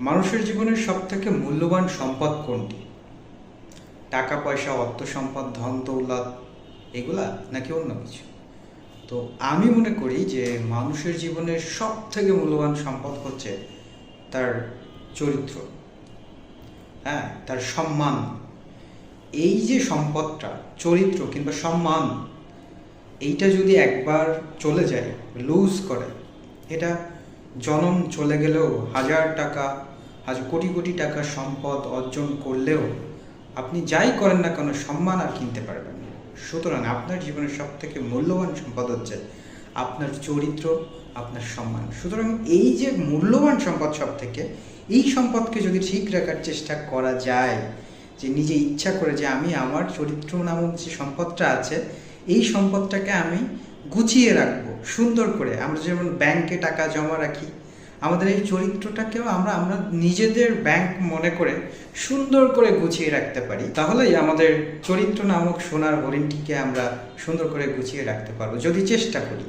মানুষের জীবনের সবথেকে মূল্যবান সম্পদ কোনটি? টাকা পয়সা, অর্থ সম্পদ, ধন দৌলত এগুলা নাকি অন্য কিছু? তো আমি মনে করি যে মানুষের জীবনের সবথেকে মূল্যবান সম্পদ হচ্ছে তার চরিত্র, হ্যাঁ, তার সম্মান। এই যে সম্পদটা, চরিত্র কিংবা সম্মান, এইটা যদি একবার চলে যায়, লুজ করে, এটা জনম চলে গেলেও হাজার টাকা, হাজার কোটি কোটি টাকা সম্পদ অর্জন করলেও আপনি যাই করেন না কেন সম্মান আর কিনতে পারবেন না। সুতরাং আপনার জীবনের সব থেকে মূল্যবান সম্পদ হচ্ছে আপনার চরিত্র, আপনার সম্মান। সুতরাং এই যে মূল্যবান সম্পদ সব থেকে, এই সম্পদকে যদি ঠিক রাখার চেষ্টা করা যায়, যে নিজে ইচ্ছা করে যে আমি আমার চরিত্র নামক যে সম্পদটা আছে, এই সম্পদটাকে আমি গুছিয়ে রাখবো সুন্দর করে। আমরা যেমন ব্যাংকে টাকা জমা রাখি, আমাদের এই চরিত্রটাকেও আমরা আমরা নিজেদের ব্যাংক মনে করে সুন্দর করে গুছিয়ে রাখতে পারি, তাহলেই আমাদের চরিত্র নামক সোনার হরিণটিকে আমরা সুন্দর করে গুছিয়ে রাখতে পারবো, যদি চেষ্টা করি।